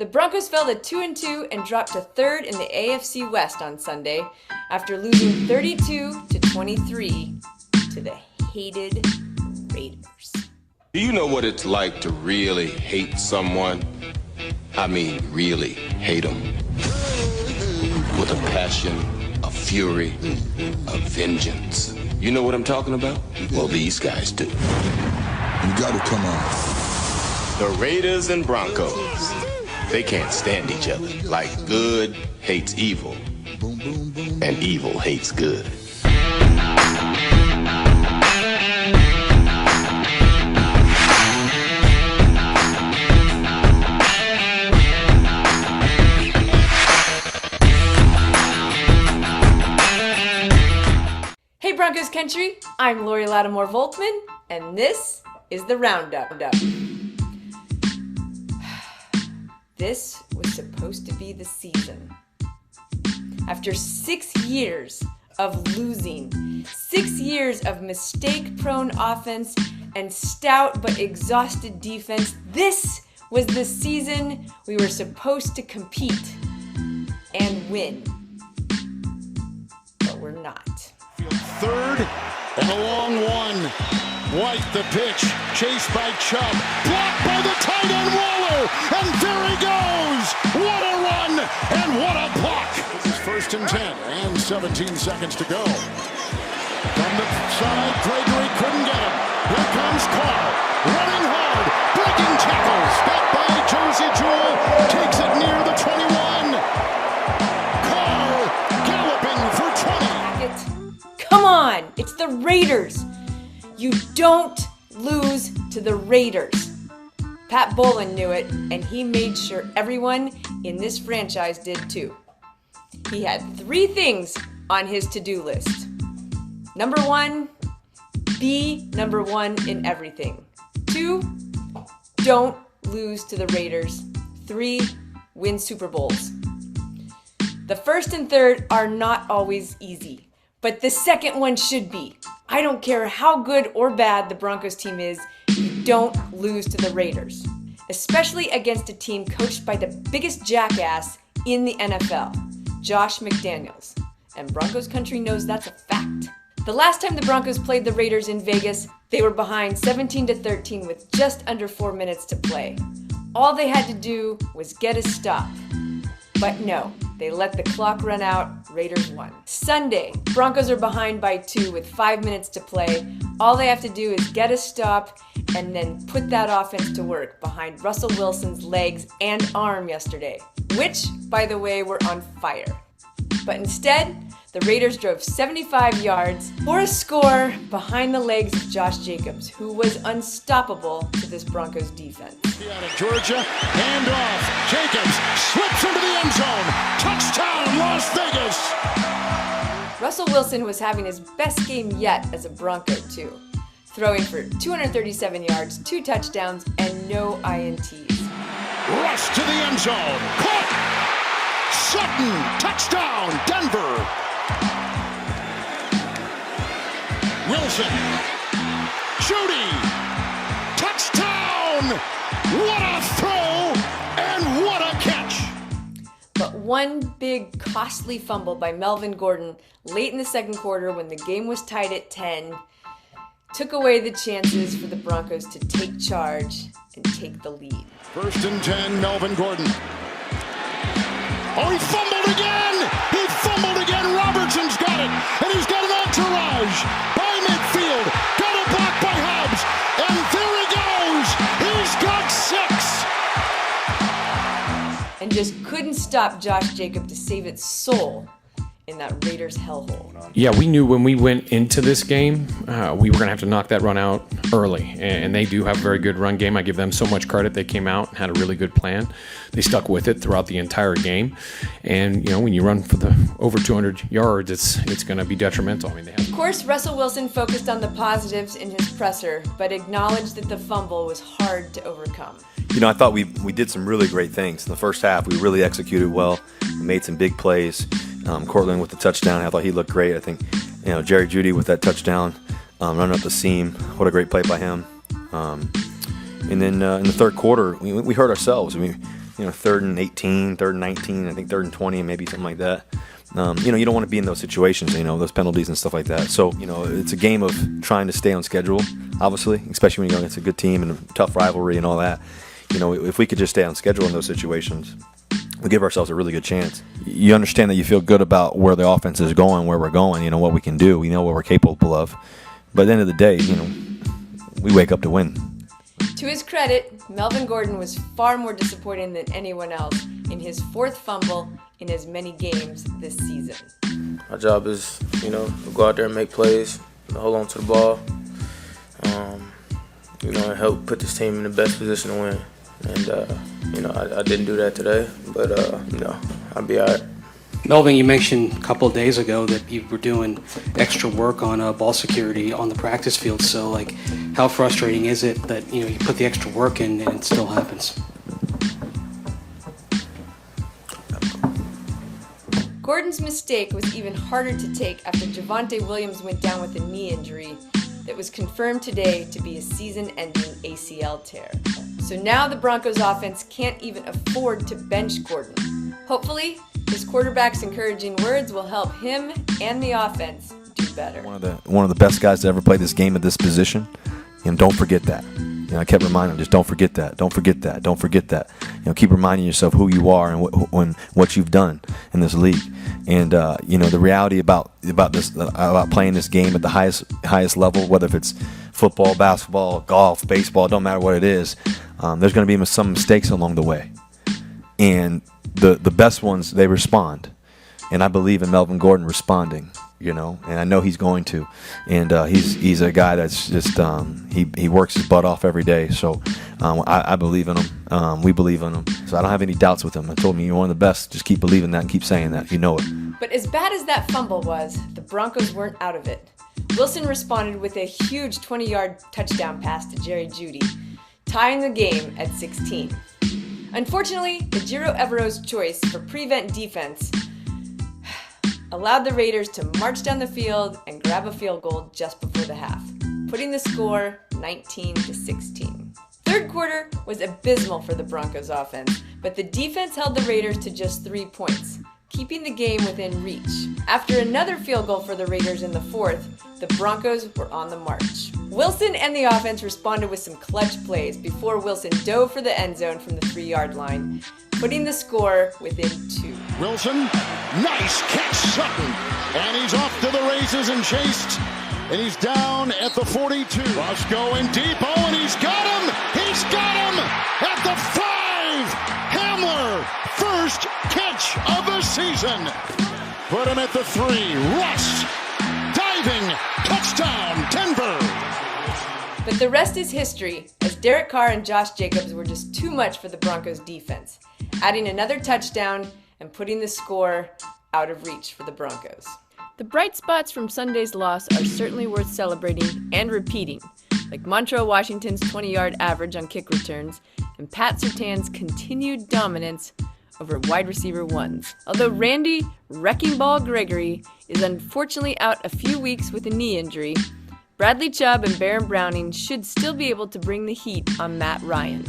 The Broncos fell to 2-2 and dropped to third in the AFC West on Sunday after losing 32-23 to the hated Raiders. Do you know what it's like to really hate someone? I mean, really hate them. With a passion, a fury, a vengeance. You know what I'm talking about? Well, these guys do. You gotta come on. The Raiders and Broncos. They can't stand each other. Like good hates evil, and evil hates good. Hey Broncos Country, I'm Lori Lattimore Voltman, and this is the RoundUp. This was supposed to be the season. After 6 years of losing, 6 years of mistake-prone offense and stout but exhausted defense, this was the season we were supposed to compete and win. But we're not. Third and a long one. White the pitch, chased by Chubb, blocked by the tight end Waller, and there he goes! What a run and what a block! This is 1st and 10 and 17 seconds to go. From the side, Gregory couldn't get him. Here comes Carr, running hard, breaking tackles, back by Jersey Jewell, takes it near the 21. Carr galloping for 20. Come on, it's the Raiders. You don't lose to the Raiders. Pat Bowlen knew it, and he made sure everyone in this franchise did too. He had 3 things on his to-do list. Number 1, be number 1 in everything. 2, don't lose to the Raiders. 3, win Super Bowls. The first and third are not always easy, but the second one should be. I don't care how good or bad the Broncos team is, you don't lose to the Raiders. Especially against a team coached by the biggest jackass in the NFL, Josh McDaniels. And Broncos country knows that's a fact. The last time the Broncos played the Raiders in Vegas, they were behind 17-13 with just under 4 minutes to play. All they had to do was get a stop. But no, they let the clock run out, Raiders won. Sunday, Broncos are behind by 2 with 5 minutes to play. All they have to do is get a stop and then put that offense to work behind Russell Wilson's legs and arm yesterday, which, by the way, were on fire. But instead, the Raiders drove 75 yards for a score behind the legs of Josh Jacobs, who was unstoppable to this Broncos defense. Out of Georgia, handoff. Jacobs slips into the end zone. Touchdown, Las Vegas. Russell Wilson was having his best game yet as a Bronco, too, throwing for 237 yards, 2 touchdowns, and no INTs. Rush to the end zone. Caught. Sutton, touchdown, Denver. Wilson, Judy, touchdown! What a throw and what a catch! But one big costly fumble by Melvin Gordon late in the second quarter when the game was tied at 10 took away the chances for the Broncos to take charge and take the lead. 1st and 10, Melvin Gordon. Oh, he fumbled again! He fumbled again! Robertson's got it! And he's got an entourage! By midfield! Got a block by Hobbs! And there he goes! He's got 6! And just couldn't stop Josh Jacobs to save its soul in that Raiders hellhole. Yeah, we knew when we went into this game, we were going to have to knock that run out early. And they do have a very good run game. I give them so much credit. They came out and had a really good plan. They stuck with it throughout the entire game. And, you know, when you run for the over 200 yards, it's going to be detrimental. I mean, Of course, Russell Wilson focused on the positives in his presser, but acknowledged that the fumble was hard to overcome. You know, I thought we did some really great things. In the first half, we really executed well. We made some big plays. Cortland with the touchdown, I thought he looked great. I think, you know, Jerry Jeudy with that touchdown, running up the seam. What a great play by him. And then in the third quarter, we hurt ourselves. 3rd and 18, 3rd and 19, I think 3rd and 20, maybe something like that. You don't want to be in those situations, those penalties and stuff like that. So, it's a game of trying to stay on schedule, obviously, especially when it's a good team and a tough rivalry and all that. If we could just stay on schedule in those situations, we give ourselves a really good chance. You understand that you feel good about where the offense is going, where we're going, what we can do, we know what we're capable of. But at the end of the day, we wake up to win. To his credit, Melvin Gordon was far more disappointing than anyone else in his 4th fumble in as many games this season. My job is, to go out there and make plays, hold on to the ball, and help put this team in the best position to win. And, I didn't do that today, but, I'll be all right. Melvin, you mentioned a couple of days ago that you were doing extra work on ball security on the practice field. So, how frustrating is it that, you put the extra work in and it still happens? Gordon's mistake was even harder to take after Javonte Williams went down with a knee injury that was confirmed today to be a season-ending ACL tear. So now the Broncos offense can't even afford to bench Gordon. Hopefully, his quarterback's encouraging words will help him and the offense do better. One of the best guys to ever play this game at this position. Don't forget that. I kept reminding him, just don't forget that. Don't forget that. Don't forget that. Keep reminding yourself who you are and what you've done in this league. And the reality about playing this game at the highest level, whether if it's football, basketball, golf, baseball, don't matter what it is, there's going to be some mistakes along the way. And the best ones, they respond. And I believe in Melvin Gordon responding, and I know he's going to. And he's a guy that's just, he works his butt off every day. So I believe in him. We believe in him. So I don't have any doubts with him. I told him, you're one of the best. Just keep believing that and keep saying that. You know it. But as bad as that fumble was, the Broncos weren't out of it. Wilson responded with a huge 20-yard touchdown pass to Jerry Jeudy, tying the game at 16. Unfortunately, the Giro Evero's choice for prevent defense allowed the Raiders to march down the field and grab a field goal just before the half, putting the score 19-16. Third quarter was abysmal for the Broncos offense, but the defense held the Raiders to just 3 points, keeping the game within reach. After another field goal for the Raiders in the 4th, the Broncos were on the march. Wilson and the offense responded with some clutch plays before Wilson dove for the end zone from the 3-yard line, putting the score within 2. Wilson, nice catch, Sutton. And he's off to the races and chased. And he's down at the 42. Ross going deep. Oh, and he's got him. He's got him at the 5. Hamler, first catch of the season. Put him at the 3. Russ, diving, touchdown, Denver. But the rest is history, as Derek Carr and Josh Jacobs were just too much for the Broncos defense, adding another touchdown and putting the score out of reach for the Broncos. The bright spots from Sunday's loss are certainly worth celebrating and repeating, like Montrell Washington's 20-yard average on kick returns and Pat Surtain's continued dominance over wide receiver ones. Although Randy Wrecking Ball Gregory is unfortunately out a few weeks with a knee injury, Bradley Chubb and Baron Browning should still be able to bring the heat on Matt Ryan.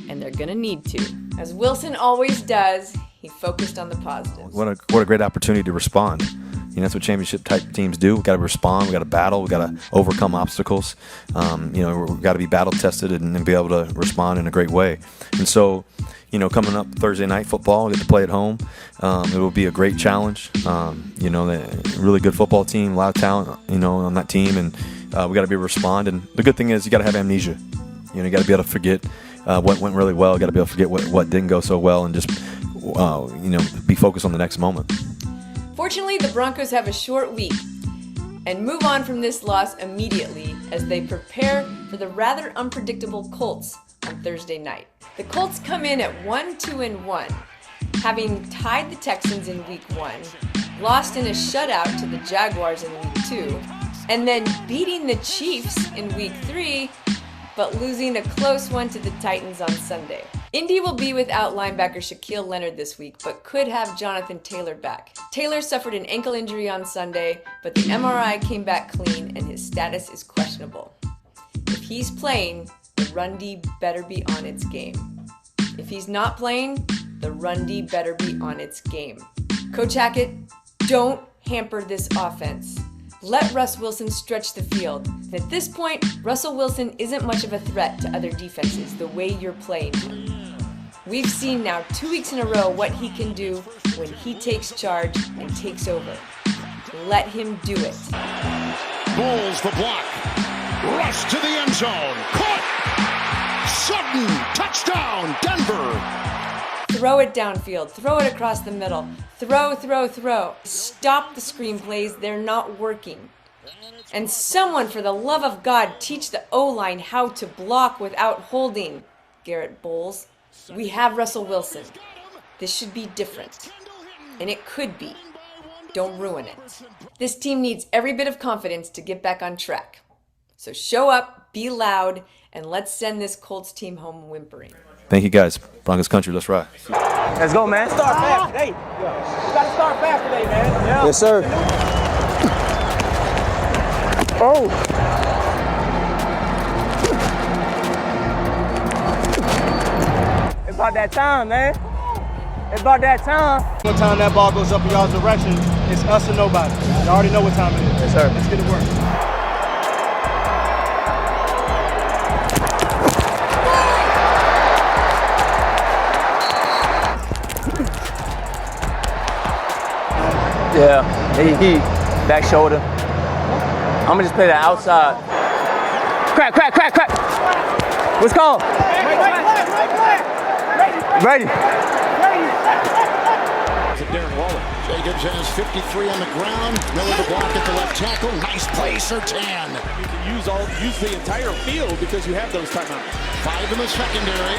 And they're gonna need to. As Wilson always does, he focused on the positives. What a great opportunity to respond. That's what championship type teams do. We've got to respond. We've got to battle. We've got to overcome obstacles. We've got to be battle tested and be able to respond in a great way. And so, coming up Thursday night football, we get to play at home. It will be a great challenge. The really good football team, a lot of talent, on that team, and we got to be able to respond. And the good thing is you got to have amnesia. You got to be able to forget what went really well. Got to be able to forget what didn't go so well, and just be focused on the next moment. Fortunately, the Broncos have a short week and move on from this loss immediately as they prepare for the rather unpredictable Colts on Thursday night. The Colts come in at 1-2-1, having tied the Texans in Week 1, lost in a shutout to the Jaguars in Week 2, and then beating the Chiefs in Week 3, but losing a close one to the Titans on Sunday. Indy will be without linebacker Shaquille Leonard this week, but could have Jonathan Taylor back. Taylor suffered an ankle injury on Sunday, but the MRI came back clean and his status is questionable. If he's playing, the run D better be on its game. If he's not playing, the run D better be on its game. Coach Hackett, don't hamper this offense. Let Russ Wilson stretch the field. At this point, Russell Wilson isn't much of a threat to other defenses the way you're playing him. We've seen now 2 weeks in a row what he can do when he takes charge and takes over. Let him do it. Bowles the block. Rush to the end zone. Caught. Sutton. Touchdown. Denver. Throw it downfield. Throw it across the middle. Throw, throw, throw. Stop the screenplays. They're not working. And someone, for the love of God, teach the O-line how to block without holding. Garrett Bowles. We have Russell Wilson. This should be different. And it could be. Don't ruin it. This team needs every bit of confidence to get back on track. So show up, be loud, and let's send this Colts team home whimpering. Thank you, guys. Broncos country, let's ride. Let's go, man. Start fast today. You gotta start fast today, man. Yeah. Yes, sir. Oh. It's about that time, man. It's about that time. What time that ball goes up in y'all's direction, it's us or nobody. You already know what time it is. Yes, sir. Let's get it work. Yeah, he back shoulder. I'm gonna just play that outside. Crack, crack, crack, crack. What's called? Ready. Darren Waller. Jacobs has 53 on the ground. Miller the block at the left tackle. Nice play, Surtain. You can use the entire field because you have those timeouts. 5 in the secondary.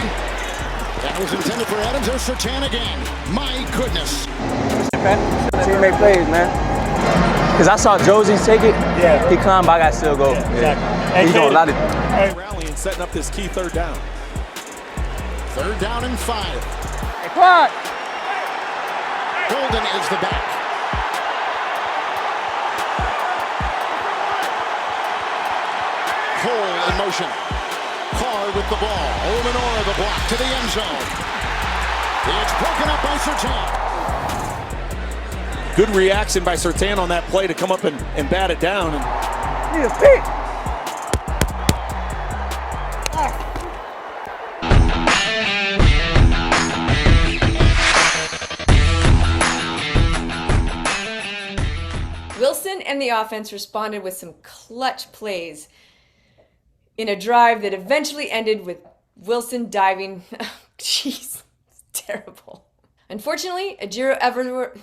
That was intended for Adams. There's Surtain again. My goodness. Teammate plays, man. Because I saw Josie take it. Yeah. He climbed, but I got to still go. Yeah, exactly. He's doing a lot of rallying, setting up this key third down. 3rd down and 5. Hey, Quad. Golden is the back. Cole in motion. Carr with the ball. Olmenora the block to the end zone. It's broken up by Surtain. Good reaction by Surtain on that play to come up and bat it down. Need a pick. Wilson and the offense responded with some clutch plays in a drive that eventually ended with Wilson diving. Jeez, it's terrible. Unfortunately, Ejiro Evero